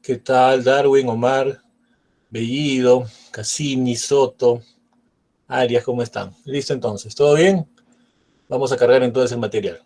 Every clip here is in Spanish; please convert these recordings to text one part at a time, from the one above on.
¿Qué tal? Darwin, Omar, Bellido, Cassini, Soto, Arias, ¿cómo están? Listo entonces, ¿todo bien? Vamos a cargar entonces el material.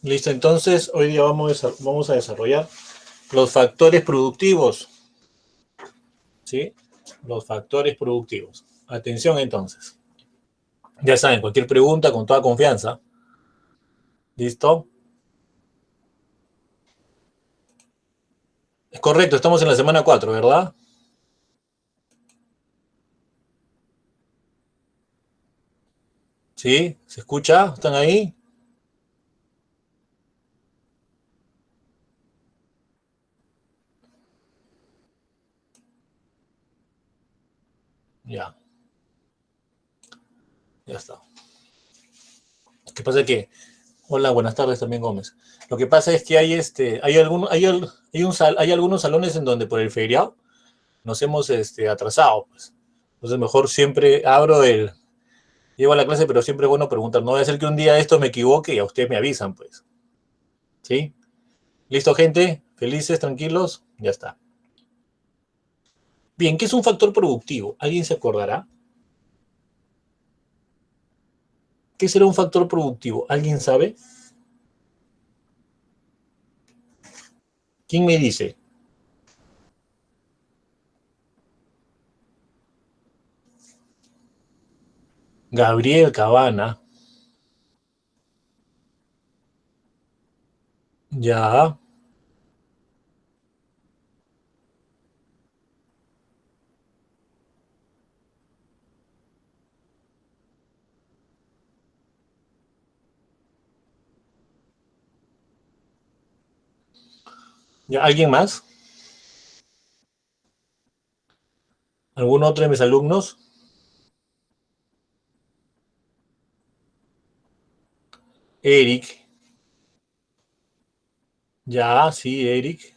Listo, entonces hoy día vamos a desarrollar los factores productivos, ¿sí? Los factores productivos. Atención entonces. Ya saben, cualquier pregunta con toda confianza. ¿Listo? Es correcto, estamos en la semana 4, ¿verdad? ¿Sí? ¿Se escucha? ¿Están ahí? Ya, ya está. Lo que pasa es que hola, buenas tardes también, Gómez. Lo que pasa es que hay algunos salones en donde por el feriado nos hemos atrasado, pues. Entonces mejor siempre llego a la clase, pero siempre es bueno preguntar. No voy a ser que un día esto me equivoque y a ustedes me avisan, pues. ¿Sí? ¿Listo, gente? ¿Felices, tranquilos? Ya está. Bien, ¿qué es un factor productivo? ¿Alguien se acordará? ¿Qué será un factor productivo? ¿Alguien sabe? ¿Quién me dice? Gabriel Cabana. Ya. ¿Ya? ¿Alguien más? ¿Algún otro de mis alumnos? Eric. Ya, sí, Eric.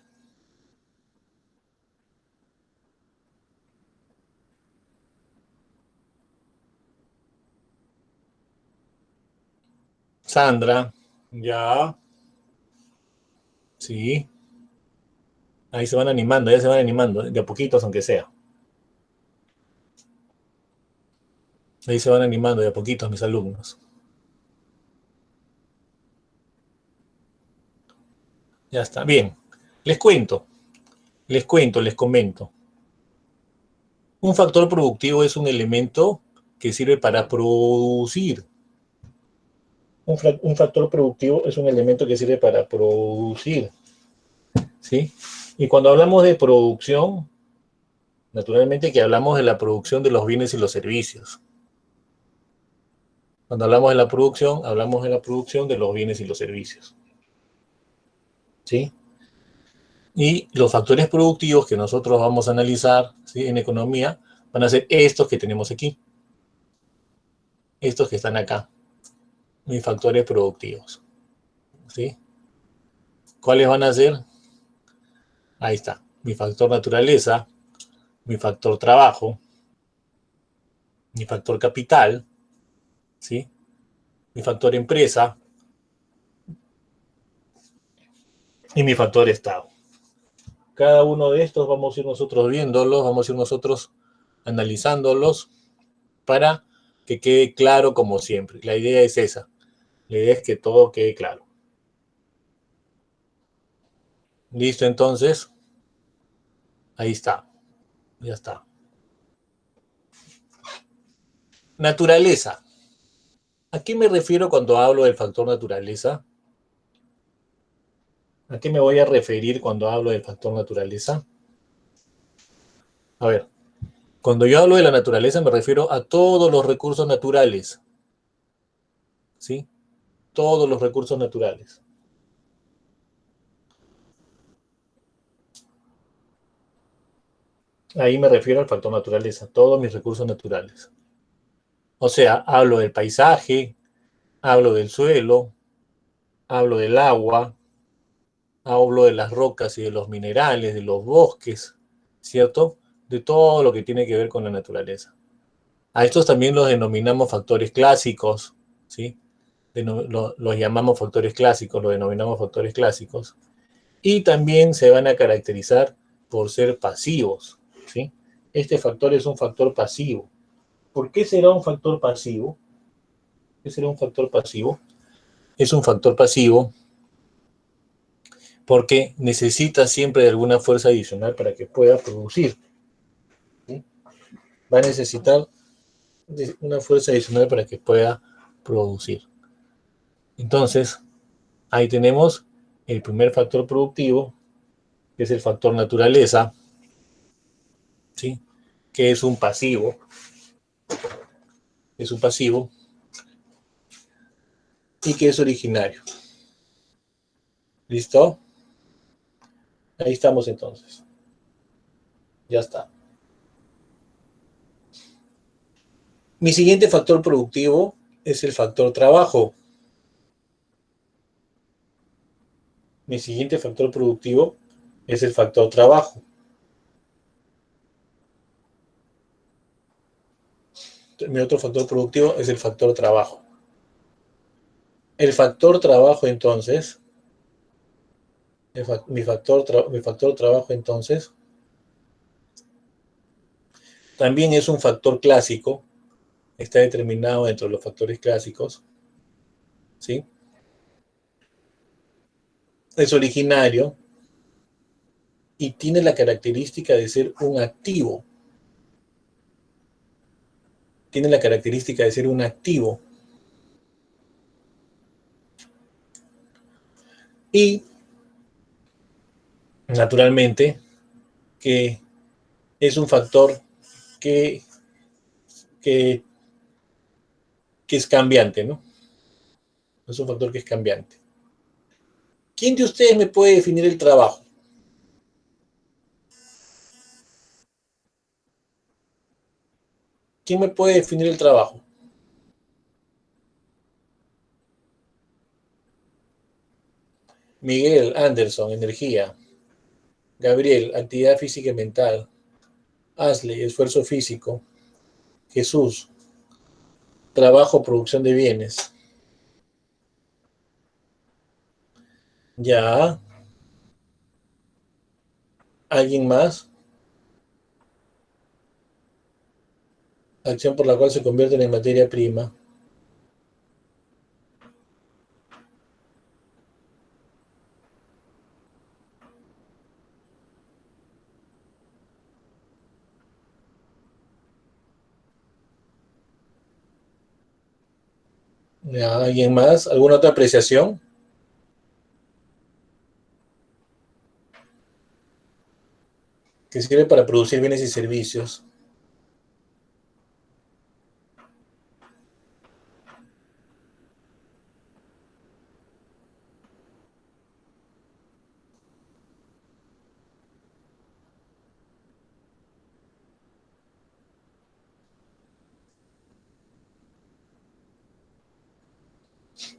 Sandra. Ya, sí. Ahí se van animando, ya se van animando, de a poquitos aunque sea. Ahí se van animando de a poquitos mis alumnos. Ya está. Bien. Les cuento, les comento. Un factor productivo es un elemento que sirve para producir. Un factor productivo es un elemento que sirve para producir. ¿Sí? Y cuando hablamos de producción, naturalmente que hablamos de la producción de los bienes y los servicios. Cuando hablamos de la producción, hablamos de la producción de los bienes y los servicios. ¿Sí? Y los factores productivos que nosotros vamos a analizar, ¿sí?, en economía van a ser estos que tenemos aquí, estos que están acá, mis factores productivos. ¿Sí? ¿Cuáles van a ser? Ahí está, mi factor naturaleza, mi factor trabajo, mi factor capital, ¿sí? Mi factor empresa y mi factor Estado. Cada uno de estos vamos a ir nosotros viéndolos, vamos a ir nosotros analizándolos para que quede claro como siempre. La idea es esa. La idea es que todo quede claro. Listo, entonces. Ahí está. Ya está. Naturaleza. ¿A qué me refiero cuando hablo del factor naturaleza? ¿A qué me voy a referir cuando hablo del factor naturaleza? A ver, cuando yo hablo de la naturaleza me refiero a todos los recursos naturales, ¿sí? Todos los recursos naturales. Ahí me refiero al factor naturaleza, todos mis recursos naturales. O sea, hablo del paisaje, hablo del suelo, hablo del agua, hablo de las rocas y de los minerales, de los bosques, ¿cierto? De todo lo que tiene que ver con la naturaleza. A estos también los denominamos factores clásicos, ¿sí? Los llamamos factores clásicos, los denominamos factores clásicos. Y también se van a caracterizar por ser pasivos, ¿sí? Este factor es un factor pasivo. ¿Por qué será un factor pasivo? ¿Qué será un factor pasivo? Es un factor pasivo porque necesita siempre de alguna fuerza adicional para que pueda producir, ¿sí? Va a necesitar de una fuerza adicional para que pueda producir. Entonces, ahí tenemos el primer factor productivo, que es el factor naturaleza, ¿sí? Que es un pasivo y que es originario. ¿Listo? Ahí estamos entonces. Ya está. Mi siguiente factor productivo es el factor trabajo. Mi siguiente factor productivo es el factor trabajo. Mi otro factor productivo es el factor trabajo. El factor trabajo, entonces, mi factor trabajo, entonces, también es un factor clásico, está determinado dentro de los factores clásicos, ¿sí? Es originario y tiene la característica de ser un activo. Tiene la característica de ser un activo. Y, naturalmente, que es un factor que, que, que es cambiante, ¿no? Es un factor que es cambiante. ¿Quién de ustedes me puede definir el trabajo? ¿Quién me puede definir el trabajo? Miguel, Anderson, energía. Gabriel, actividad física y mental. Ashley, esfuerzo físico. Jesús, trabajo, producción de bienes. Ya. ¿Alguien más? Acción por la cual se convierte en materia prima. Ya. ¿Alguien más? ¿Alguna otra apreciación? Que sirve para producir bienes y servicios.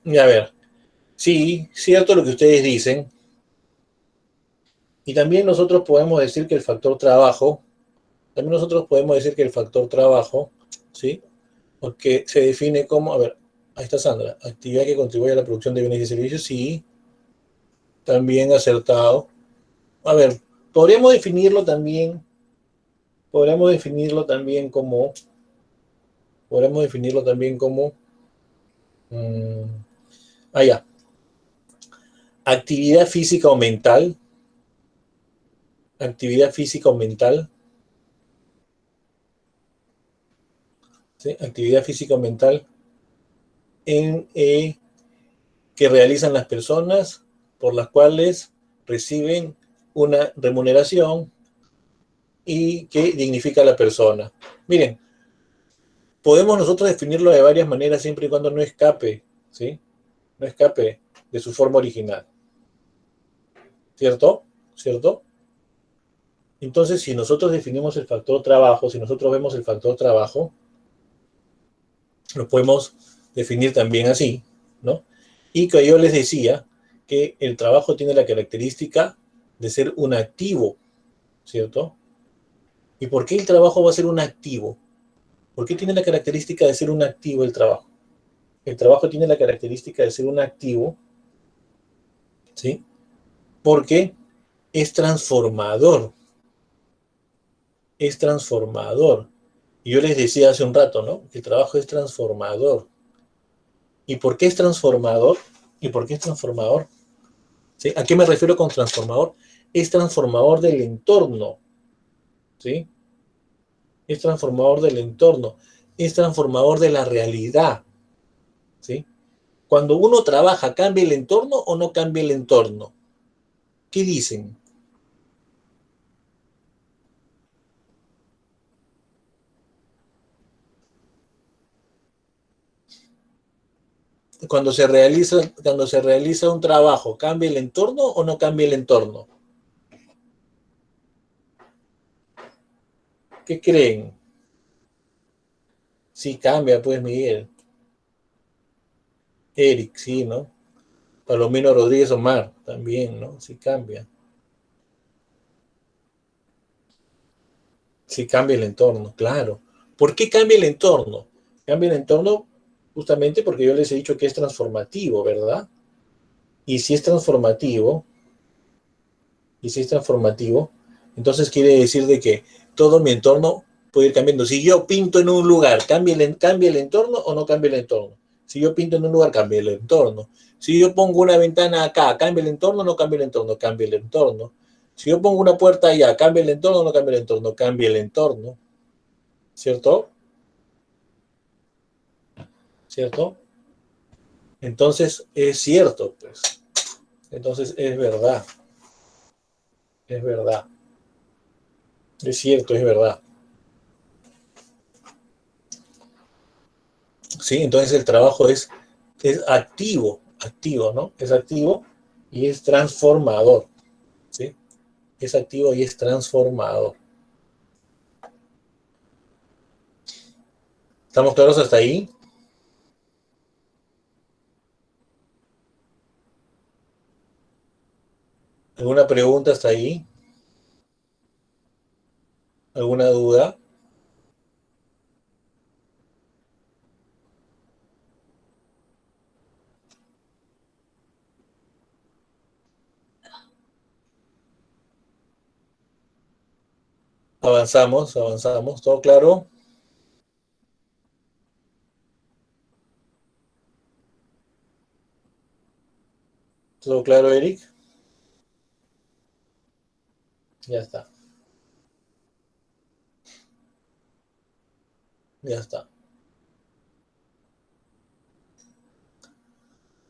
Y a ver, sí, cierto lo que ustedes dicen. Y también nosotros podemos decir que el factor trabajo, también nosotros podemos decir que el factor trabajo, ¿sí? que se define como, a ver, ahí está Sandra, actividad que contribuye a la producción de bienes y servicios, sí, también acertado. A ver, podríamos definirlo también, podríamos definirlo también como, podríamos definirlo también como, mmm, ya, actividad física o mental, actividad física o mental, ¿sí? Actividad física o mental en, que realizan las personas por las cuales reciben una remuneración y que dignifica a la persona. Miren, podemos nosotros definirlo de varias maneras siempre y cuando no escape, ¿sí? No escape de su forma original. ¿Cierto? ¿Cierto? Entonces, si nosotros definimos el factor trabajo, si nosotros vemos el factor trabajo, lo podemos definir también así, ¿no? Y que yo les decía que el trabajo tiene la característica de ser un activo, ¿cierto? ¿Y por qué el trabajo va a ser un activo? ¿Por qué tiene la característica de ser un activo el trabajo? El trabajo tiene la característica de ser un activo, ¿sí? Porque es transformador, es transformador. Y yo les decía hace un rato, ¿no? Que el trabajo es transformador. ¿Y por qué es transformador? ¿Y por qué es transformador? ¿Sí? ¿A qué me refiero con transformador? Es transformador del entorno, ¿sí? Es transformador del entorno, es transformador de la realidad, ¿sí? Cuando uno trabaja, ¿cambia el entorno o no cambia el entorno? ¿Qué dicen? Cuando se realiza un trabajo, ¿cambia el entorno o no cambia el entorno? ¿Qué creen? Sí cambia, pues, Miguel. Eric, sí, ¿no? Palomino Rodríguez Omar, también, ¿no? Sí cambia. Sí cambia el entorno, claro. ¿Por qué cambia el entorno? Cambia el entorno justamente porque yo les he dicho que es transformativo, ¿verdad? Y si es transformativo, y si es transformativo, entonces quiere decir de que todo mi entorno puede ir cambiando. Si yo pinto en un lugar, ¿cambia el entorno o no cambia el entorno? Si yo pinto en un lugar, cambia el entorno. Si yo pongo una ventana acá, ¿cambia el entorno o no cambia el entorno? Cambia el entorno. Si yo pongo una puerta allá, ¿cambia el entorno o no cambia el entorno? Cambia el entorno. ¿Cierto? ¿Cierto? Entonces es cierto, pues. Entonces es verdad. Es verdad. Es cierto, es verdad. ¿Sí? Entonces el trabajo es activo, activo, ¿no? Es activo y es transformador, ¿sí? Es activo y es transformador. ¿Estamos claros hasta ahí? ¿Alguna pregunta hasta ahí? ¿Alguna duda? Avanzamos, avanzamos. ¿Todo claro? ¿Todo claro, Eric? Ya está, ya está.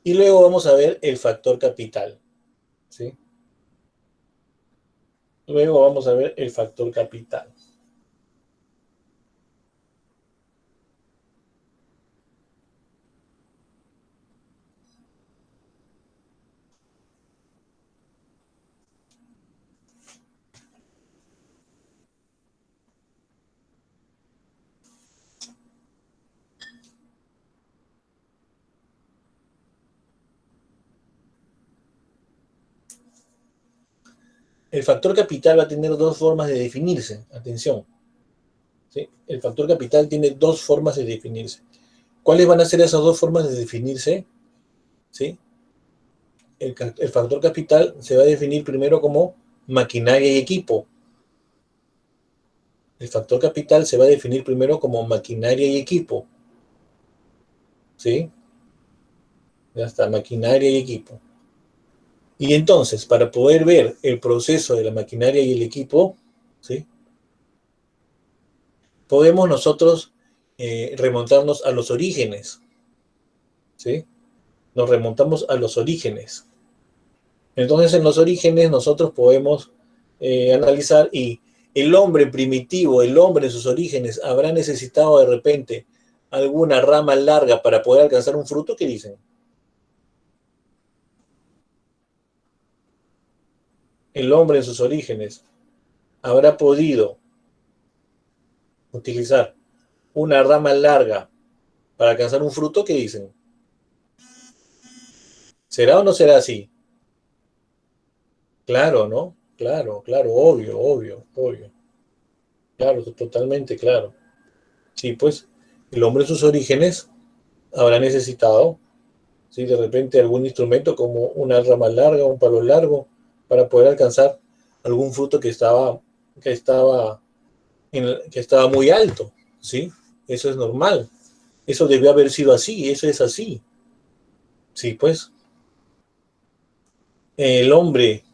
Y luego vamos a ver el factor capital, ¿sí? Luego vamos a ver el factor capital. El factor capital va a tener dos formas de definirse. Atención. ¿sí? El factor capital tiene dos formas de definirse. ¿Cuáles van a ser esas dos formas de definirse? ¿Sí? El factor capital se va a definir primero como maquinaria y equipo. El factor capital se va a definir primero como maquinaria y equipo. ¿Sí? Ya está, maquinaria y equipo. Y entonces, para poder ver el proceso de la maquinaria y el equipo, ¿sí? Podemos nosotros remontarnos a los orígenes. ¿Sí? Nos remontamos a los orígenes. Entonces, en los orígenes nosotros podemos analizar y el hombre primitivo, el hombre en sus orígenes, habrá necesitado de repente alguna rama larga para poder alcanzar un fruto. ¿Qué dicen? El hombre en sus orígenes habrá podido utilizar una rama larga para alcanzar un fruto. ¿Qué dicen? ¿Será o no será así? Claro, ¿no? Claro, claro, obvio, obvio, obvio. Claro, totalmente claro. Sí, pues el hombre en sus orígenes habrá necesitado, ¿sí? De repente algún instrumento como una rama larga, un palo largo, para poder alcanzar algún fruto que estaba, que estaba muy alto, ¿sí? Eso es normal. Eso debió haber sido así, eso es así. Sí, pues el hombre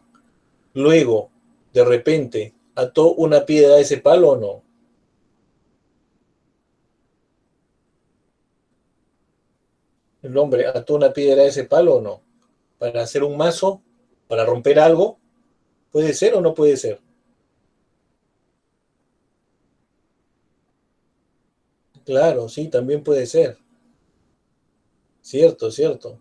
luego, de repente, ató una piedra a ese palo o no. El hombre ató una piedra a ese palo o no. Para hacer un mazo, para romper algo, puede ser o no puede ser. Claro, sí, también puede ser. Cierto, cierto.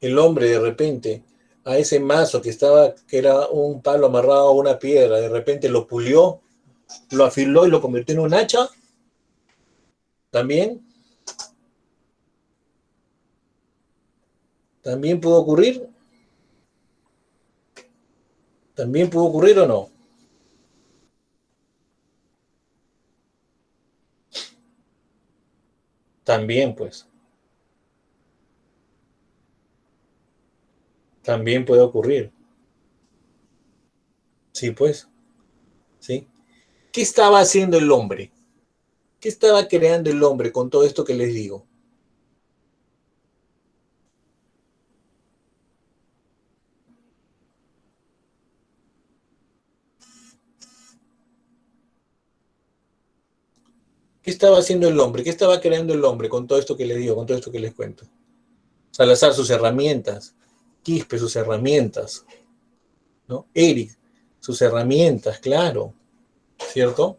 El hombre de repente a ese mazo que era un palo amarrado a una piedra, de repente lo pulió, lo afiló y lo convirtió en un hacha, también, también pudo ocurrir, también pudo ocurrir o no, también pues, también puede ocurrir, sí pues, sí. ¿Qué estaba haciendo el hombre? ¿Qué estaba creando el hombre con todo esto que les digo? ¿Qué estaba haciendo el hombre? ¿Qué estaba creando el hombre con todo esto que les digo, con todo esto que les cuento? Salazar sus herramientas, Quispe sus herramientas, ¿no? Eric sus herramientas, claro, ¿cierto?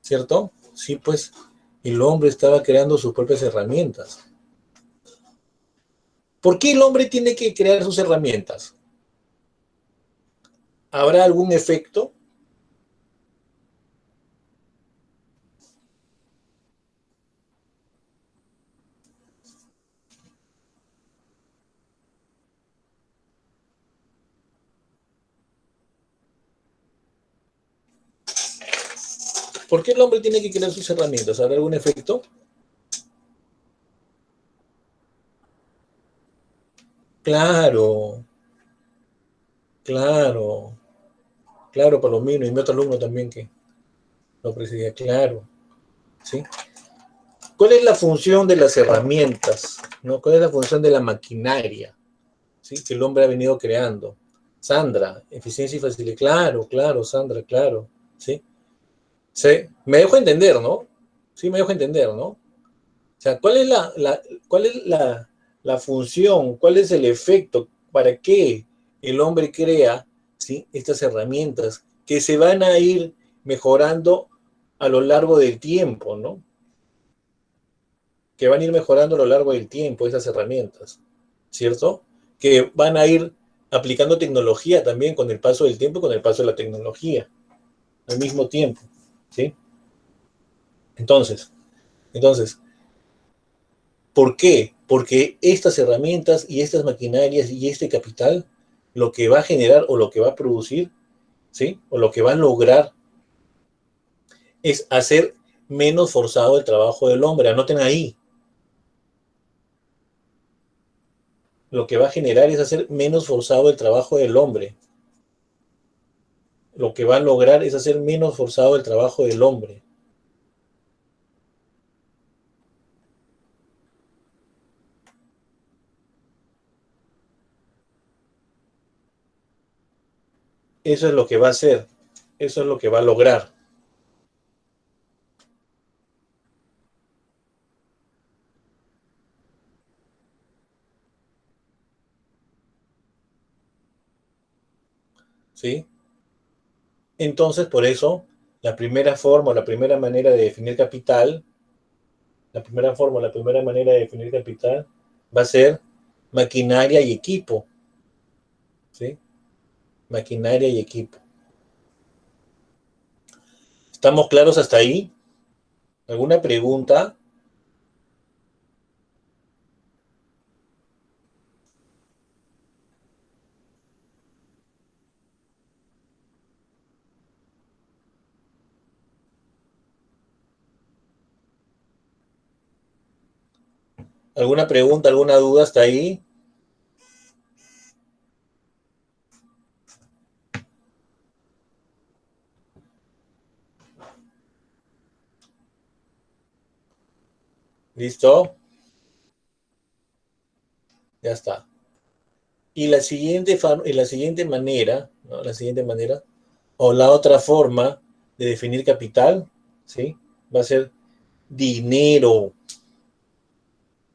¿Cierto? Sí, pues el hombre estaba creando sus propias herramientas. ¿Por qué el hombre tiene que crear sus herramientas? ¿Habrá algún efecto? ¿Por qué el hombre tiene que crear sus herramientas? ¿Habrá algún efecto? Claro, claro, claro, Palomino y mi otro alumno también que lo presidía, claro, ¿sí? ¿Cuál es la función de las herramientas? ¿No? ¿Cuál es la función de la maquinaria? ¿Sí? Que el hombre ha venido creando. Sandra, eficiencia y facilidad. Claro, claro, Sandra, claro. ¿Sí? Sí, me dejo entender, ¿no? Sí, me dejo entender, ¿no? O sea, ¿cuál es cuál es la función? ¿Cuál es el efecto? ¿Para qué el hombre crea, ¿sí? Estas herramientas que se van a ir mejorando a lo largo del tiempo, ¿no? Que van a ir mejorando a lo largo del tiempo esas herramientas, ¿cierto? Que van a ir aplicando tecnología también con el paso del tiempo, con el paso de la tecnología, al mismo tiempo, ¿sí? Entonces, entonces, ¿por qué? Porque estas herramientas y estas maquinarias y este capital, lo que va a generar o lo que va a producir, ¿sí? O lo que va a lograr es hacer menos forzado el trabajo del hombre. Anoten ahí. Lo que va a generar es hacer menos forzado el trabajo del hombre. Lo que va a lograr es hacer menos forzado el trabajo del hombre. Eso es lo que va a hacer. Eso es lo que va a lograr. ¿Sí? Entonces, por eso, la primera forma, la primera manera de definir capital, la primera forma, la primera manera de definir capital va a ser maquinaria y equipo. ¿Sí? Maquinaria y equipo. ¿Estamos claros hasta ahí? ¿Alguna pregunta? ¿Alguna pregunta, alguna duda hasta ahí? ¿Listo? Ya está. Y la siguiente manera, ¿no? La siguiente manera, o la otra forma de definir capital, ¿sí? Va a ser dinero,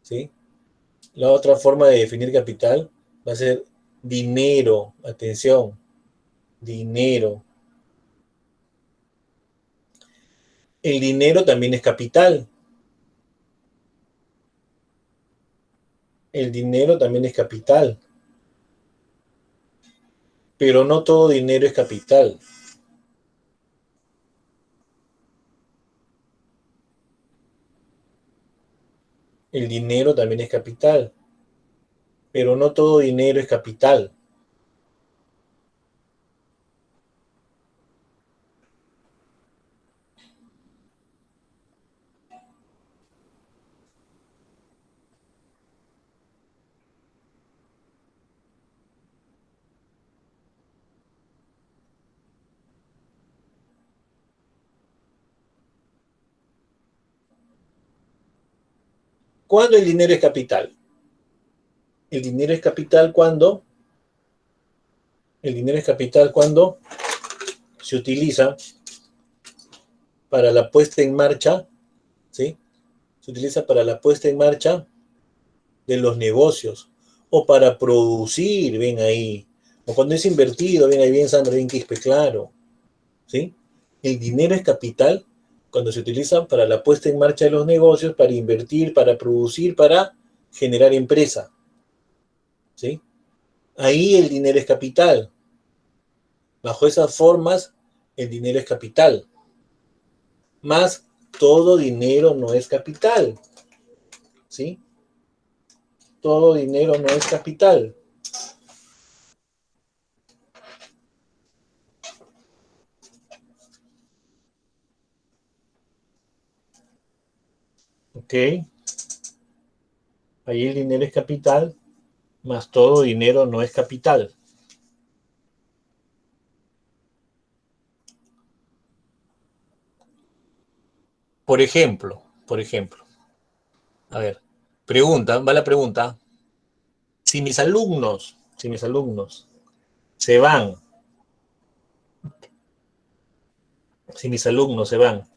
¿sí? La otra forma de definir capital va a ser dinero, atención, dinero. El dinero también es capital, el dinero también es capital, pero no todo dinero es capital. El dinero también es capital, pero no todo dinero es capital. ¿Cuándo el dinero es capital? El dinero es capital cuando, el dinero es capital cuando se utiliza para la puesta en marcha, ¿sí? Se utiliza para la puesta en marcha de los negocios o para producir, ven ahí. O cuando es invertido, ven ahí bien Sandra, bien Quispe, claro, ¿sí? El dinero es capital cuando se utiliza para la puesta en marcha de los negocios, para invertir, para producir, para generar empresa, ¿sí? Ahí el dinero es capital. Bajo esas formas, el dinero es capital. Más todo dinero no es capital, ¿sí? Todo dinero no es capital. ¿Ok? Ahí el dinero es capital, más todo dinero no es capital. Por ejemplo, a ver, va la pregunta, si mis alumnos se van, si mis alumnos se van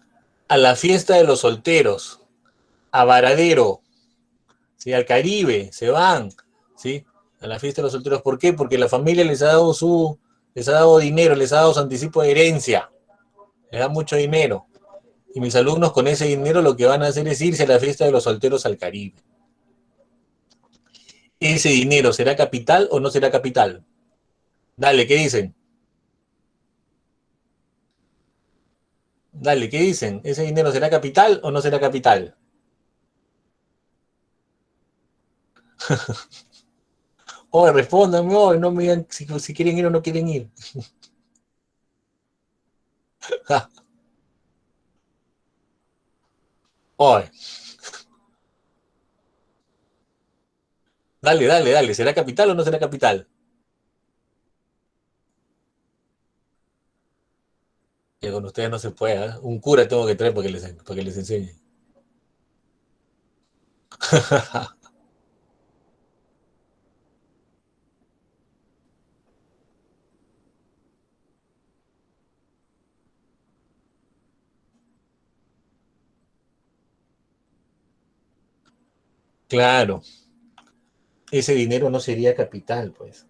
a la fiesta de los solteros, a Varadero, ¿sí? Al Caribe, se van, ¿sí? A la fiesta de los solteros, ¿por qué? Porque la familia les ha dado dinero, les ha dado su anticipo de herencia, les da mucho dinero. Y mis alumnos con ese dinero lo que van a hacer es irse a la fiesta de los solteros al Caribe. ¿Ese dinero será capital o no será capital? Dale, ¿qué dicen? Dale, ¿qué dicen? ¿Ese dinero será capital o no será capital? Oye, respóndanme hoy, no me digan si quieren ir o no quieren ir. Oye, dale, dale, dale. ¿Será capital o no será capital? Que con ustedes no se puede, ¿eh? Un cura tengo que traer para que les enseñe. Claro, ese dinero no sería capital, pues.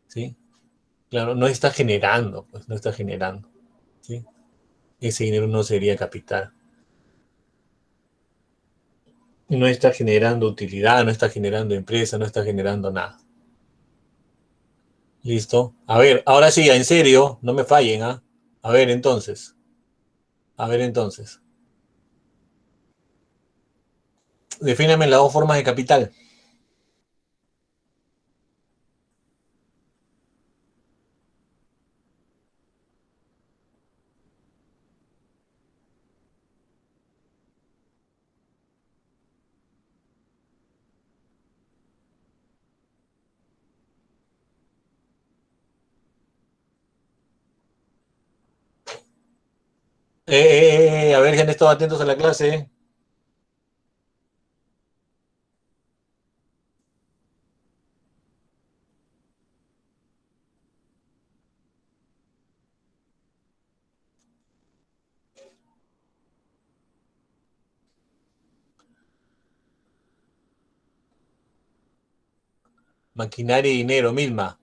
¿Sí? Claro, no está generando, pues, no está generando. ¿Sí? Ese dinero no sería capital. No está generando utilidad, no está generando empresa, no está generando nada. ¿Listo? A ver, ahora sí, en serio, no me fallen, ¿ah? A ver, entonces. A ver, entonces. Defíname las dos formas de capital. A ver, que han estado atentos a la clase. Maquinaria y dinero, misma.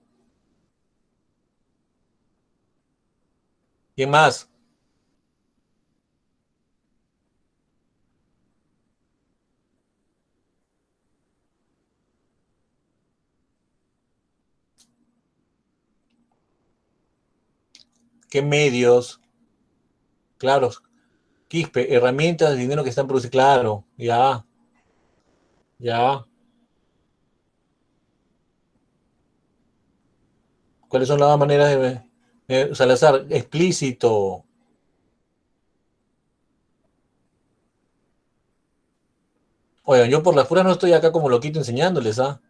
¿Quién más? ¿Qué medios? Claro, Quispe, herramientas, dinero que están produciendo. Claro, ya, ya. ¿Cuáles son las maneras de Salazar? Explícito. Oigan, yo por las puras no estoy acá como loquito enseñándoles, ¿ah?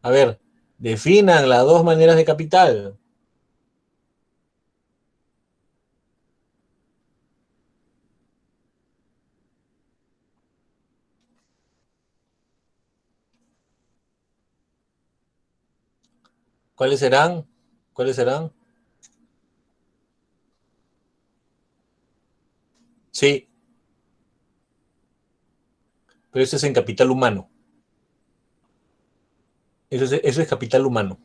A ver, definan las dos maneras de capital. ¿Cuáles serán? ¿Cuáles serán? Sí, pero eso es en capital humano. Eso es capital humano.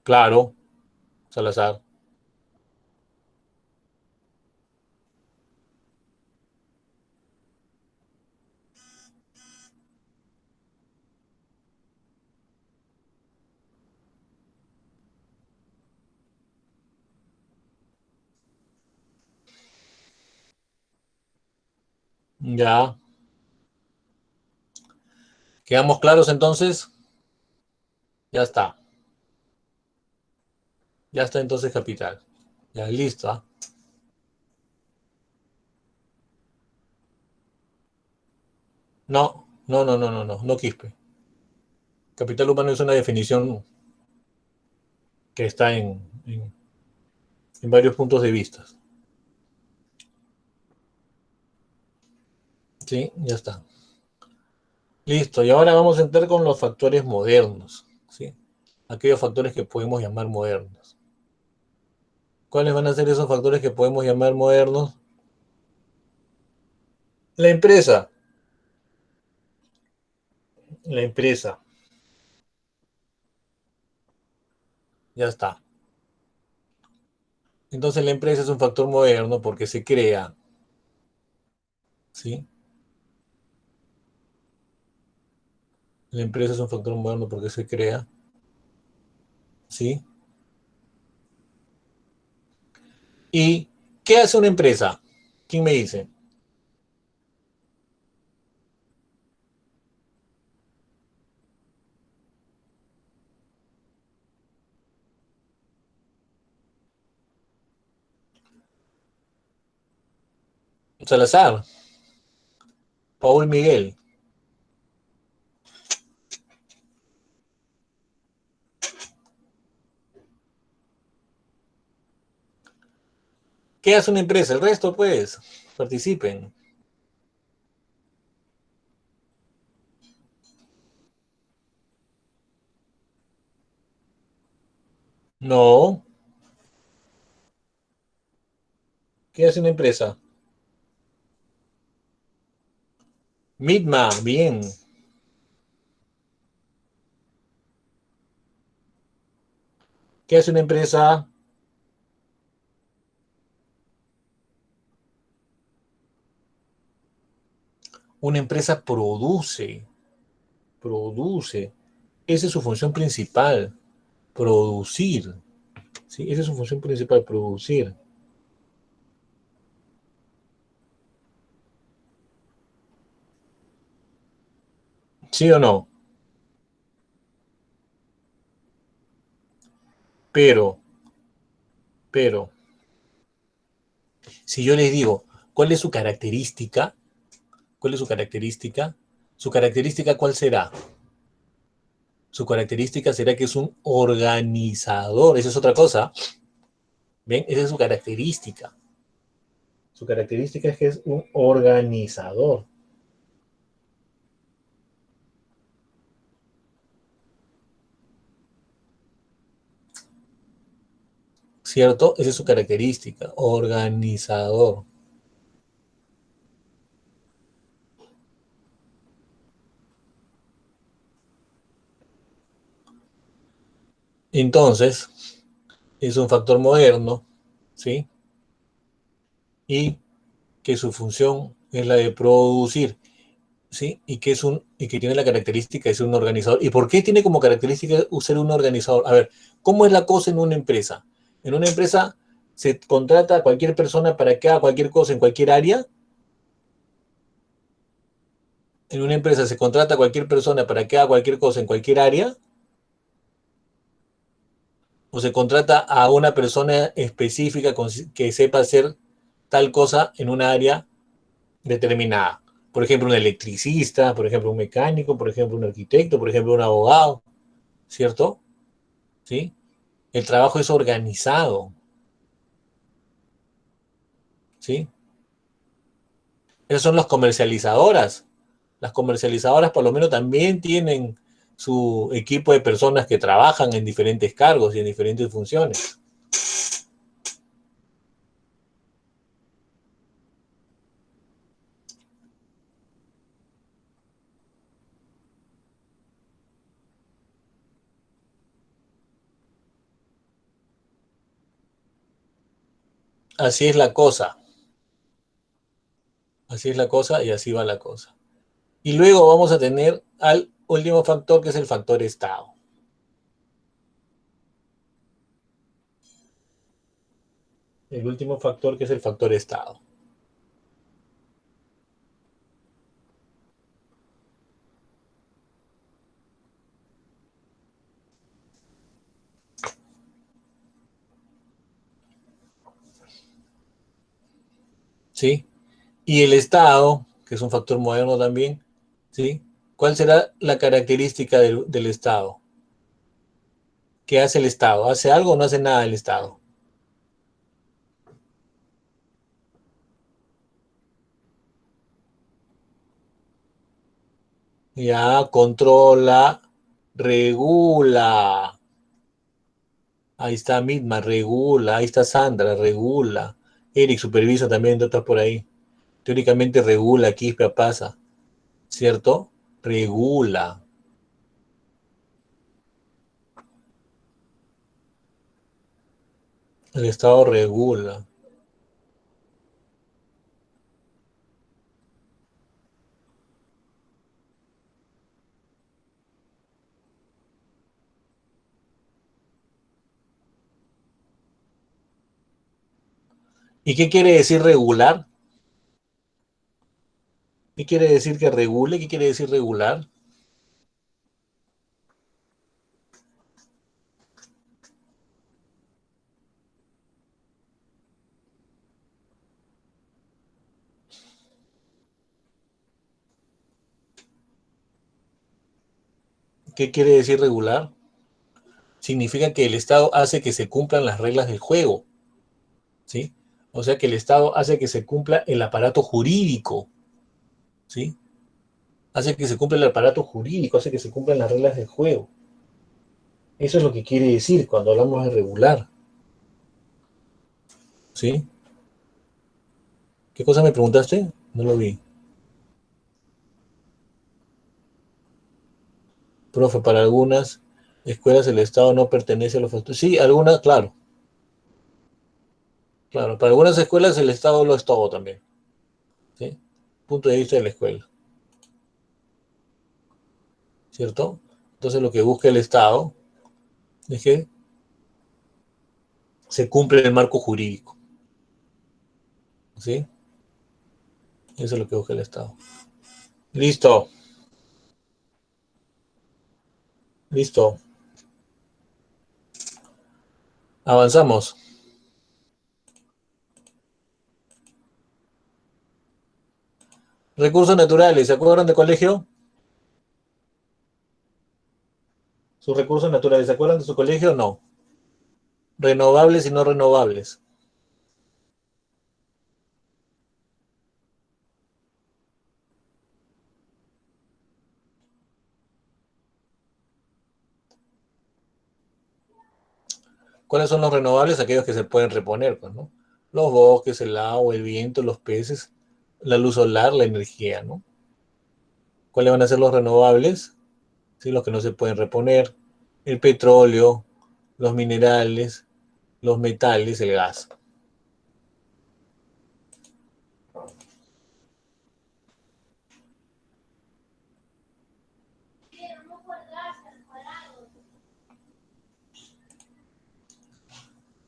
Claro, Salazar. Ya. ¿Quedamos claros entonces? Ya está. Ya está entonces capital. Ya, listo. ¿Ah? No, no, no, no, no, no, no Quispe. Capital humano es una definición que está en varios puntos de vista. Sí, ya está. Listo. Y ahora vamos a entrar con los factores modernos. ¿Sí? Aquellos factores que podemos llamar modernos. ¿Cuáles van a ser esos factores que podemos llamar modernos? La empresa. La empresa. Ya está. Entonces la empresa es un factor moderno porque se crea, ¿sí? La empresa es un factor moderno porque se crea, ¿sí? ¿Y qué hace una empresa? ¿Quién me dice? Salazar, Paul Miguel. ¿Qué hace una empresa? El resto, pues, participen. No. ¿Qué hace una empresa? Midma, bien. ¿Qué hace una empresa? Una empresa produce, produce. Esa es su función principal, producir. ¿Sí? Esa es su función principal, producir. ¿Sí o no? Pero, pero, si yo les digo, ¿cuál es su característica? ¿Cuál es su característica? ¿Su característica cuál será? Su característica será que es un organizador. Esa es otra cosa. ¿Ven? Esa es su característica. Su característica es que es un organizador. ¿Cierto? Esa es su característica. Organizador. Entonces, es un factor moderno, ¿sí? Y que su función es la de producir, ¿sí? Y que tiene la característica de ser un organizador. ¿Y por qué tiene como característica ser un organizador? A ver, ¿cómo es la cosa en una empresa? En una empresa se contrata a cualquier persona para que haga cualquier cosa en cualquier área. En una empresa se contrata a cualquier persona para que haga cualquier cosa en cualquier área. O se contrata a una persona específica que sepa hacer tal cosa en un área determinada. Por ejemplo, un electricista, por ejemplo, un mecánico, por ejemplo, un arquitecto, por ejemplo, un abogado, ¿cierto? ¿Sí? El trabajo es organizado, ¿sí? Esas son las comercializadoras. Las comercializadoras por lo menos también tienen su equipo de personas que trabajan en diferentes cargos y en diferentes funciones. Así es la cosa, así es la cosa y así va la cosa. Y luego vamos a tener al último factor que es el factor estado. El último factor que es el factor estado. ¿Sí? Y el estado, que es un factor moderno también, ¿sí? ¿Cuál será la característica del estado? ¿Qué hace el estado? ¿Hace algo o no hace nada el estado? Ya controla, regula. Ahí está Midma, regula. Ahí está Sandra, regula. Eric supervisa también, tú estás por ahí. Teóricamente regula, Quispe pasa, ¿cierto? Regula. El estado regula. ¿Y qué quiere decir regular? ¿Qué quiere decir que regule? ¿Qué quiere decir regular? ¿Qué quiere decir regular? Significa que el Estado hace que se cumplan las reglas del juego, ¿sí? O sea que el Estado hace que se cumpla el aparato jurídico, ¿sí? Hace que se cumpla el aparato jurídico, hace que se cumplan las reglas del juego. Eso es lo que quiere decir cuando hablamos de regular, ¿sí? ¿Qué cosa me preguntaste? No lo vi. Profe, para algunas escuelas el Estado no pertenece a los factores. Sí, algunas, claro, claro. Para algunas escuelas el Estado lo es todo también, ¿sí? Punto de vista de la escuela, ¿cierto? Entonces lo que busca el Estado es que se cumple el marco jurídico, ¿sí? Eso es lo que busca el Estado. Listo, listo. Avanzamos. Recursos naturales, ¿se acuerdan de colegio? Sus recursos naturales, ¿se acuerdan de su colegio? No. Renovables y no renovables. ¿Cuáles son los renovables? Aquellos que se pueden reponer, pues, ¿no? Los bosques, el agua, el viento, los peces, la luz solar, la energía, ¿no? ¿Cuáles van a ser los renovables? Sí, los que no se pueden reponer. El petróleo, los minerales, los metales, el gas.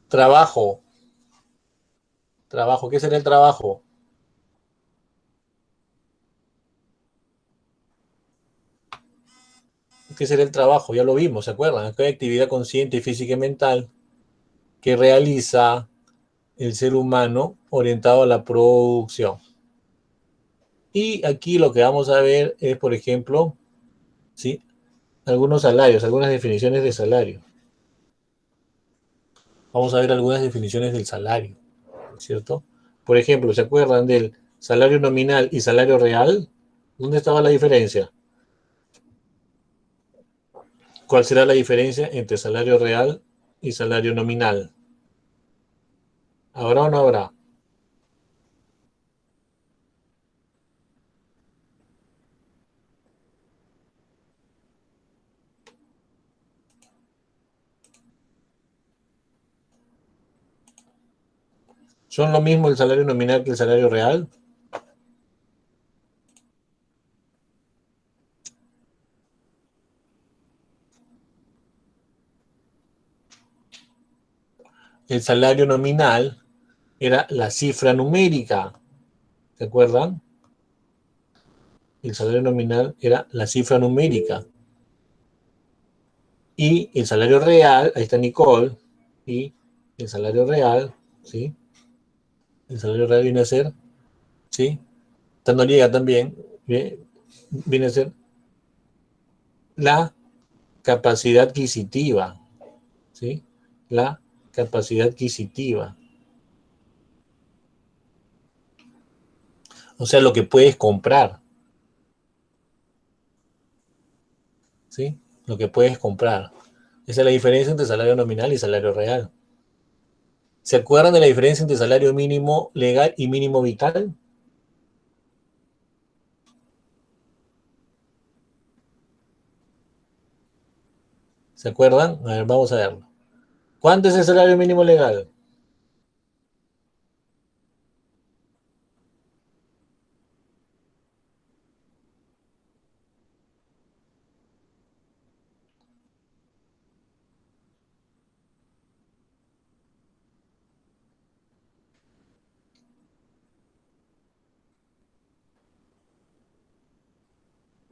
Trabajo. Trabajo. ¿Qué será el trabajo? ¿Qué será el trabajo? Ya lo vimos, ¿se acuerdan? Acá hay actividad consciente, física y mental que realiza el ser humano orientado a la producción. Y aquí lo que vamos a ver es, por ejemplo, ¿sí? Algunos salarios, algunas definiciones de salario. Vamos a ver algunas definiciones del salario, ¿cierto? Por ejemplo, ¿se acuerdan del salario nominal y salario real? ¿Dónde estaba la diferencia? ¿Cuál será la diferencia entre salario real y salario nominal? ¿Habrá o no habrá? ¿Son lo mismo el salario nominal que el salario real? El salario nominal era la cifra numérica, ¿se acuerdan? El salario nominal era la cifra numérica. Y el salario real, ahí está Nicole, y el salario real, ¿sí? El salario real viene a ser, ¿sí? Está Noriega también, viene a ser la capacidad adquisitiva, ¿sí? La capacidad adquisitiva. O sea, lo que puedes comprar, ¿sí? Lo que puedes comprar. Esa es la diferencia entre salario nominal y salario real. ¿Se acuerdan de la diferencia entre salario mínimo legal y mínimo vital? ¿Se acuerdan? A ver, vamos a verlo. ¿Cuánto es el salario mínimo legal?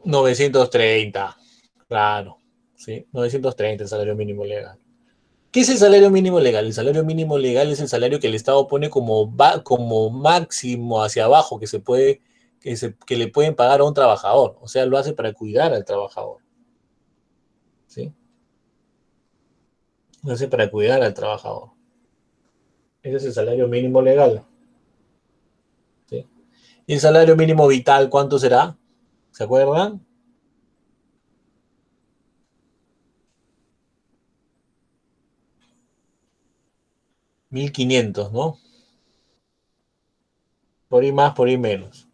930, claro, ¿sí? 930 el salario mínimo legal. ¿Qué es el salario mínimo legal? El salario mínimo legal es el salario que el Estado pone como máximo hacia abajo que se puede, que le pueden pagar a un trabajador. O sea, lo hace para cuidar al trabajador, ¿sí? Lo hace para cuidar al trabajador. Ese es el salario mínimo legal, ¿sí? ¿Y el salario mínimo vital cuánto será? ¿Se acuerdan? 1.500, ¿no? Por ahí más, por ahí menos.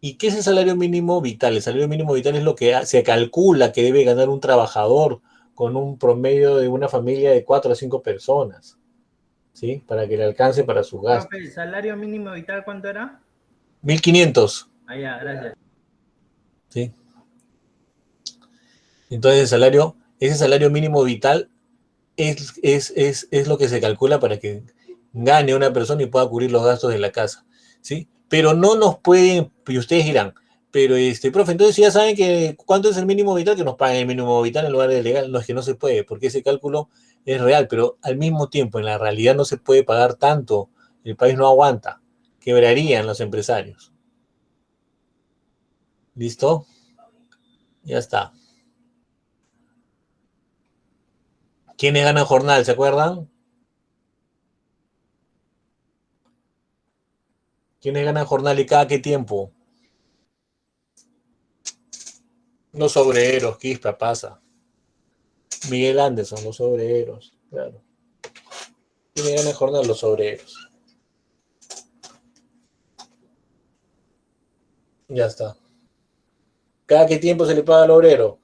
¿Y qué es el salario mínimo vital? El salario mínimo vital es lo que se calcula que debe ganar un trabajador con un promedio de una familia de 4 a 5 personas, ¿sí? Para que le alcance para sus Profe, ¿el gastos. salario mínimo vital cuánto era? 1.500, Ah, ya, gracias. ¿sí? Entonces ese salario mínimo vital es lo que se calcula para que gane una persona y pueda cubrir los gastos de la casa, ¿sí? Pero no nos pueden, y ustedes dirán, pero profe, entonces si ya saben que cuánto es el mínimo vital, que nos paguen el mínimo vital en lugar del legal, no es que no se puede, porque ese cálculo es real, pero al mismo tiempo en la realidad no se puede pagar tanto, el país no aguanta, quebrarían los empresarios. ¿Listo? Ya está. ¿Quiénes ganan jornal? ¿Se acuerdan? ¿Quiénes ganan jornal y cada qué tiempo? Los obreros, Quispa, pasa. Miguel Anderson, los obreros, claro. ¿Quiénes ganan jornal? Los obreros. Ya está. ¿Cada qué tiempo se le paga al obrero?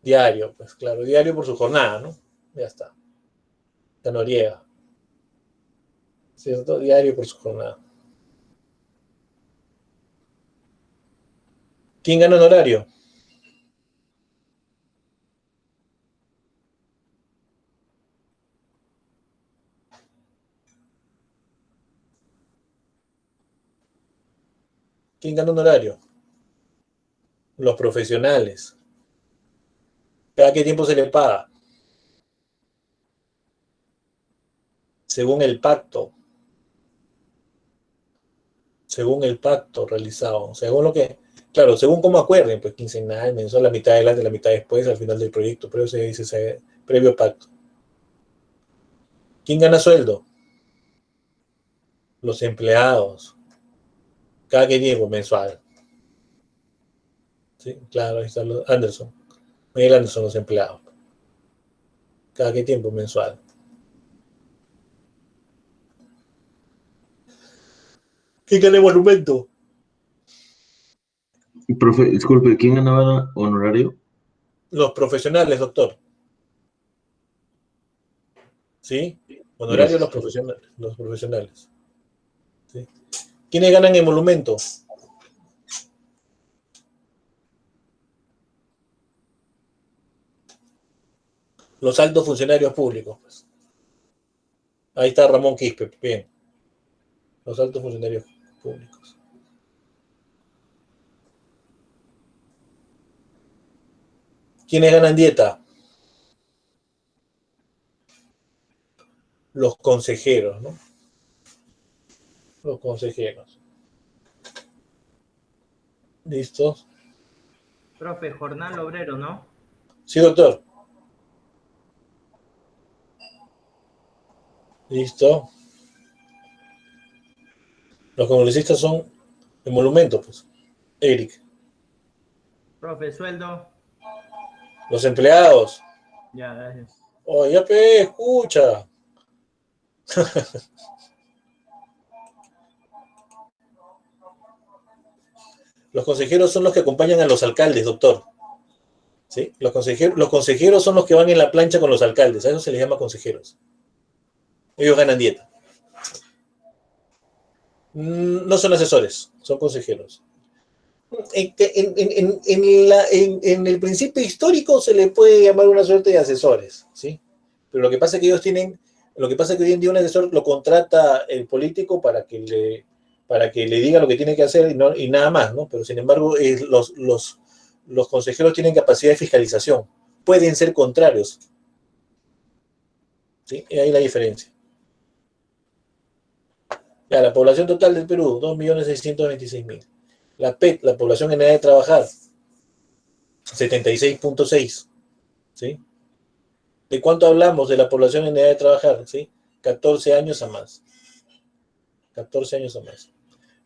Diario, pues claro, diario por su jornada, ¿no? Ya está. La Noriega, ¿cierto? Diario por su jornada. ¿Quién gana en horario? ¿Quién gana en horario? Los profesionales. ¿Cada qué tiempo se le paga? Según el pacto. Según el pacto realizado. Según lo que. Claro, según cómo acuerden, pues quincenal, mensual, la mitad adelante, la mitad después, al final del proyecto. Pero se dice ese previo pacto. ¿Quién gana sueldo? Los empleados. ¿Cada qué tiempo? Mensual. ¿Sí? Claro, ahí está Anderson. Miguel Anderson, los empleados. ¿Cada qué tiempo? Mensual. ¿Quién gana el monumento? Profe, disculpe, ¿quién ganaba honorario? Los profesionales, doctor. ¿Sí? Honorario los Gracias. profesionales. Los profesionales. ¿Sí? ¿Quiénes ganan el monumento? Los altos funcionarios públicos. Pues. Ahí está Ramón Quispe. Bien. Los altos funcionarios públicos. ¿Quiénes ganan dieta? Los consejeros, ¿no? Los consejeros. ¿Listos? Profe, jornal obrero, ¿no? Sí, doctor. Listo. Los congresistas son el monumento, pues. Eric. Profe, sueldo. Los empleados. Ya, gracias. Oye, pe, escucha. Los consejeros son los que acompañan a los alcaldes, doctor. ¿Sí? Los consejeros son los que van en la plancha con los alcaldes. A eso se les llama consejeros. Ellos ganan dieta. No son asesores, son consejeros. En el principio histórico se le puede llamar una suerte de asesores, ¿sí? Pero lo que pasa es que ellos tienen, lo que pasa es que hoy en día un asesor lo contrata el político para que para que le diga lo que tiene que hacer y nada más, ¿no? Pero sin embargo, los consejeros tienen capacidad de fiscalización. Pueden ser contrarios. ¿Sí? Y ahí la diferencia. Ya, la población total del Perú, 2.626.000. La PET, la población en edad de trabajar, 76.6. ¿Sí? ¿De cuánto hablamos de la población en edad de trabajar? ¿Sí? 14 años a más. 14 años a más.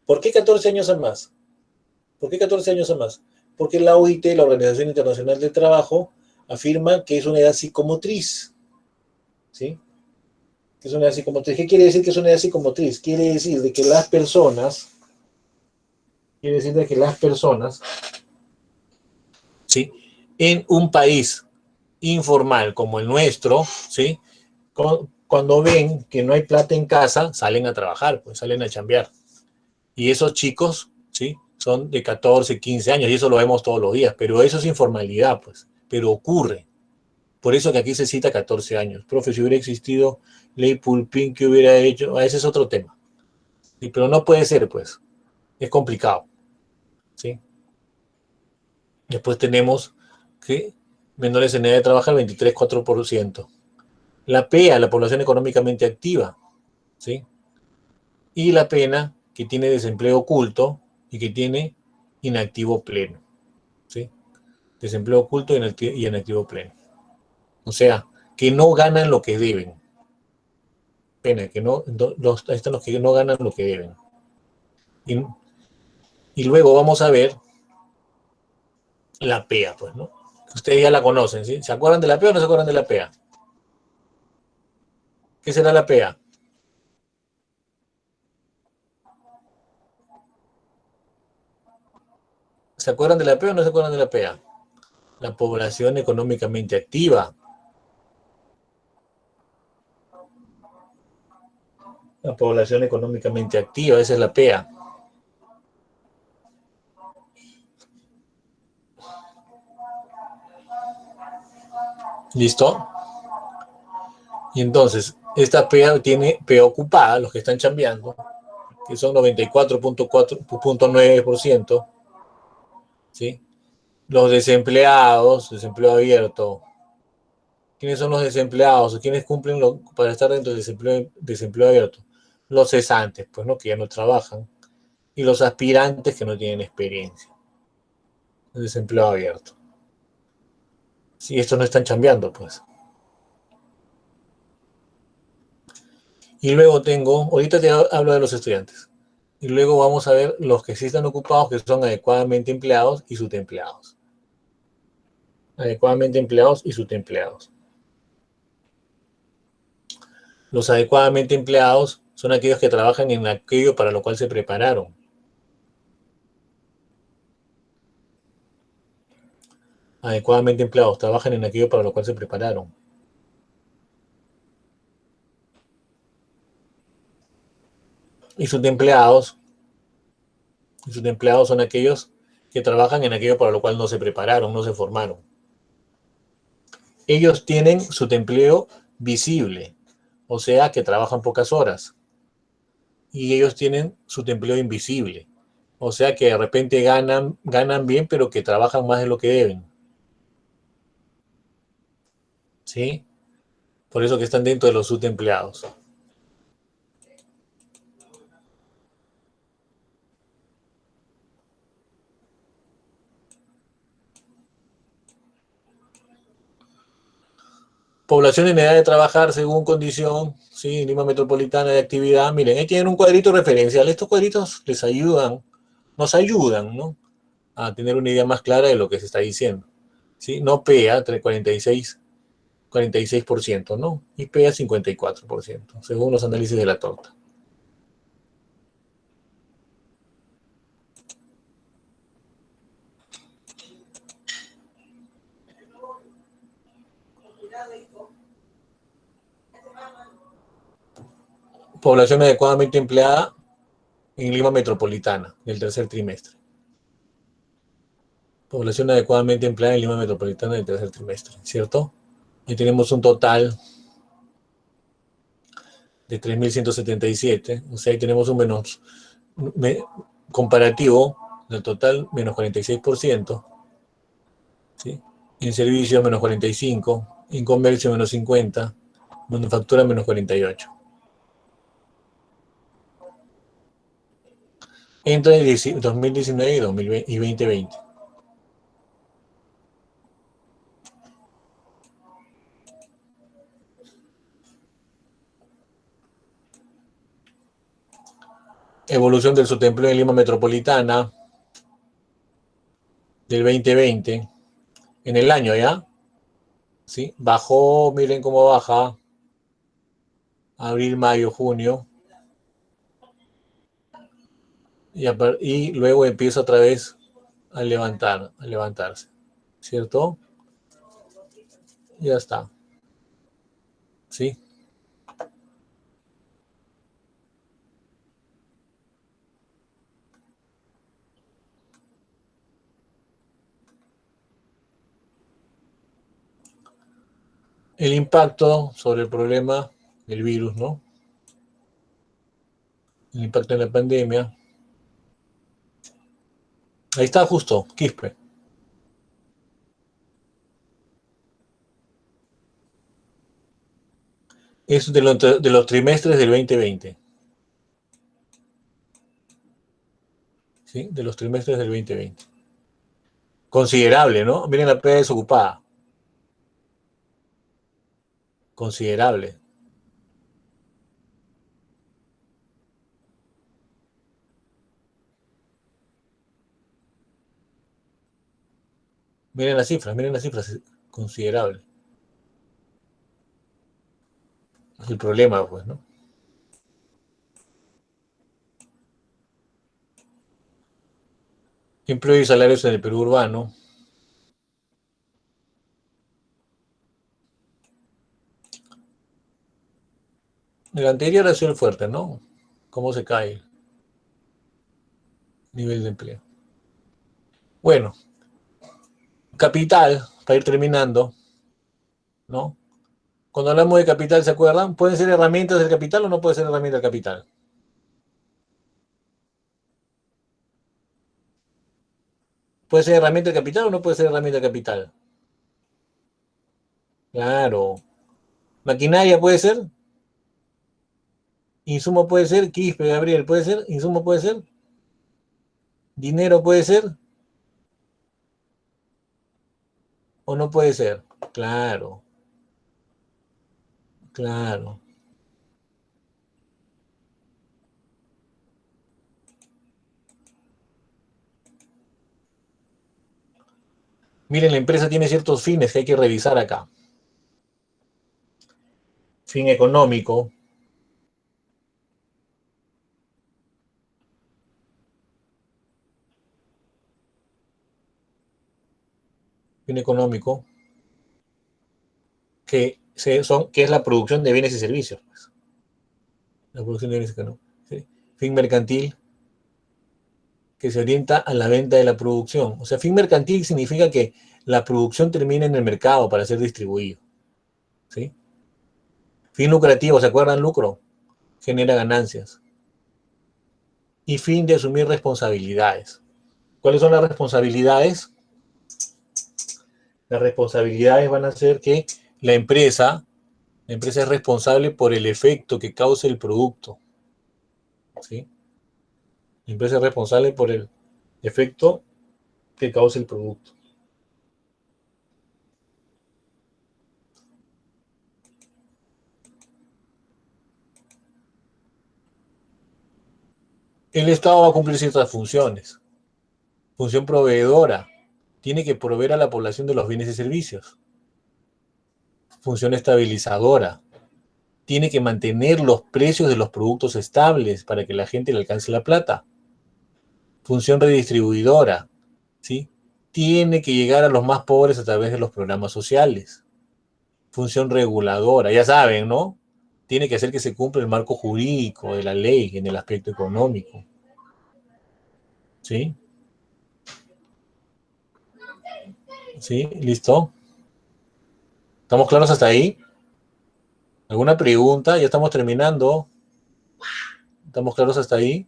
¿Por qué 14 años a más? ¿Por qué 14 años a más? Porque la OIT, la Organización Internacional del Trabajo, afirma que es una edad psicomotriz. ¿Sí? Que es una edad psicomotriz. ¿Qué quiere decir que es una edad psicomotriz? Quiere decir de que las personas, ¿sí? En un país informal como el nuestro, ¿sí? Cuando ven que no hay plata en casa, salen a trabajar, pues salen a chambear. Y esos chicos, ¿sí? Son de 14, 15 años, y eso lo vemos todos los días, pero eso es informalidad, pues, pero ocurre. Por eso que aquí se cita 14 años. Profe, si hubiera existido ley Pulpín, ¿qué hubiera hecho? Ese es otro tema. Sí, pero no puede ser, pues. Es complicado. ¿Sí? Después tenemos que menores en edad de trabajar, 23,4%. La PEA, la población económicamente activa. ¿Sí? Y la pena que tiene desempleo oculto y que tiene inactivo pleno. ¿Sí? Desempleo oculto y inactivo pleno. O sea, que no ganan lo que deben. Pena, que no, ahí están los que no ganan lo que deben. Y luego vamos a ver la PEA, pues, ¿no? Ustedes ya la conocen, ¿sí? ¿Se acuerdan de la PEA o no se acuerdan de la PEA? ¿Qué será la PEA? ¿Se acuerdan de la PEA o no se acuerdan de la PEA? La población económicamente activa. La población económicamente activa, esa es la PEA. ¿Listo? Y entonces, esta PEA tiene PEA ocupada, los que están chambeando, que son 94,9%, ¿sí? Los desempleados, desempleo abierto. ¿Quiénes son los desempleados? ¿Quiénes cumplen para estar dentro del desempleo abierto? Los cesantes, pues, ¿no? Que ya no trabajan. Y los aspirantes que no tienen experiencia. El desempleo abierto. Si estos no están chambeando, pues. Y luego ahorita te hablo de los estudiantes. Y luego vamos a ver los que sí están ocupados, que son adecuadamente empleados y subempleados. Adecuadamente empleados y subempleados. Los adecuadamente empleados son aquellos que trabajan en aquello para lo cual se prepararon. Adecuadamente empleados trabajan en aquello para lo cual se prepararon. Y sus empleados son aquellos que trabajan en aquello para lo cual no se prepararon, no se formaron. Ellos tienen su empleo visible, o sea que trabajan pocas horas. Y ellos tienen su empleo invisible, o sea que de repente ganan bien, pero que trabajan más de lo que deben. ¿Sí? Por eso que están dentro de los subempleados. Población en edad de trabajar según condición, ¿sí? Lima Metropolitana de actividad. Miren, ahí tienen un cuadrito referencial. Estos cuadritos nos ayudan, ¿no? A tener una idea más clara de lo que se está diciendo. ¿Sí? No PEA, entre 46%, ¿no? Y PEA 54%, según los análisis de la torta. Población adecuadamente empleada en Lima Metropolitana, del tercer trimestre. Población adecuadamente empleada en Lima Metropolitana del tercer trimestre, ¿cierto? Y tenemos un total de 3.177, o sea, ahí tenemos un comparativo del total, menos 46%. ¿Sí? En servicio, menos 45%. En comercio, menos 50%. Manufactura, menos 48%. Entre 2019 y 2020. Evolución del subempleo en Lima Metropolitana del 2020. En el año, ¿ya? ¿Sí? Bajó, miren cómo baja. Abril, mayo, junio. Y luego empieza otra vez a levantarse. ¿Cierto? Ya está. ¿Sí? El impacto sobre el problema del virus, ¿no? El impacto en la pandemia. Ahí está justo, Quispe. Es de los trimestres del 2020. ¿Sí? De los trimestres del 2020. Considerable, ¿no? Miren la pega desocupada. Considerable. Miren las cifras, considerable. Es el problema, pues, ¿no? Empleo y salarios en el Perú urbano. El anterior ha sido el fuerte, ¿no? ¿Cómo se cae el nivel de empleo? Bueno, capital, para ir terminando, ¿no? Cuando hablamos de capital, ¿se acuerdan? ¿Pueden ser herramientas del capital o no puede ser herramienta del capital? ¿Puede ser herramienta del capital o no puede ser herramienta del capital? Claro. ¿Maquinaria puede ser? ¿Insumo puede ser? Quispe, Gabriel, ¿puede ser? ¿Insumo puede ser? ¿Dinero puede ser? ¿O no puede ser? Claro, claro. Miren, la empresa tiene ciertos fines que hay que revisar acá. Fin económico. Fin económico. Que es la producción de bienes y servicios. Pues. La producción de bienes y servicios. ¿Sí? Fin mercantil, que se orienta a la venta de la producción. O sea, fin mercantil significa que la producción termina en el mercado para ser distribuido. ¿Sí? Fin lucrativo, ¿se acuerdan? Lucro. Genera ganancias. Y fin de asumir responsabilidades. ¿Cuáles son las responsabilidades? Las responsabilidades van a ser que la empresa es responsable por el efecto que cause el producto. ¿Sí? La empresa es responsable por el efecto que cause el producto. El Estado va a cumplir ciertas funciones. Función proveedora. Tiene que proveer a la población de los bienes y servicios. Función estabilizadora. Tiene que mantener los precios de los productos estables para que la gente le alcance la plata. Función redistribuidora. ¿Sí? Tiene que llegar a los más pobres a través de los programas sociales. Función reguladora, ya saben, ¿no? Tiene que hacer que se cumpla el marco jurídico de la ley en el aspecto económico. ¿Sí? ¿Sí? ¿Listo? ¿Estamos claros hasta ahí? ¿Alguna pregunta? Ya estamos terminando. ¿Estamos claros hasta ahí?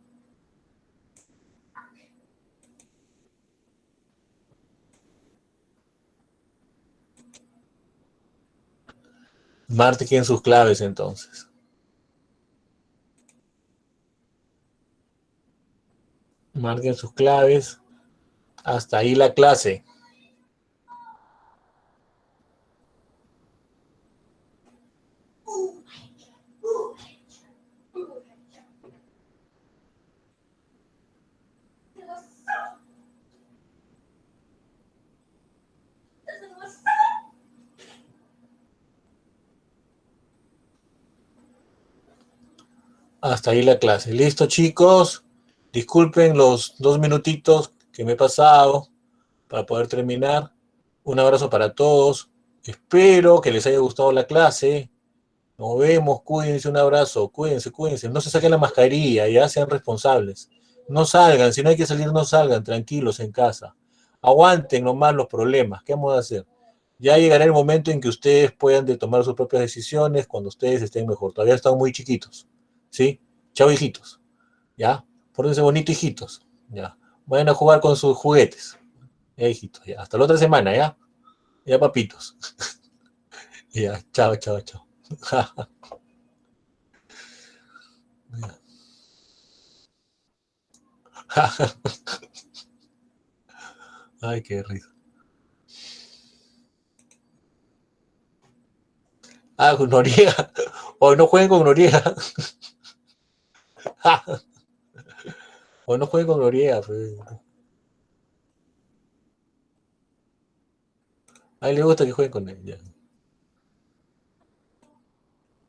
Marquen sus claves entonces. Marquen sus claves. Hasta ahí la clase. Hasta ahí la clase. Listo, chicos. Disculpen los 2 minutitos que me he pasado para poder terminar. Un abrazo para todos. Espero que les haya gustado la clase. Nos vemos, cuídense, un abrazo, cuídense, cuídense. No se saquen la mascarilla, ya sean responsables. No salgan, si no hay que salir, no salgan, tranquilos en casa. Aguanten nomás los problemas. ¿Qué vamos a hacer? Ya llegará el momento en que ustedes puedan tomar sus propias decisiones cuando ustedes estén mejor. Todavía están muy chiquitos. ¿Sí? Chao, hijitos. ¿Ya? Pórtense bonito, hijitos. ¿Ya? Vayan a jugar con sus juguetes. Ya, hijitos. ¿Ya? Hasta la otra semana, ¿ya? Ya, papitos. Ya, chao, chao, chao. Ay, qué risa. Ah, con Noriega. O no jueguen con Noriega. O no jueguen con Noriega. Pues. A él le gusta que jueguen con él. Ya.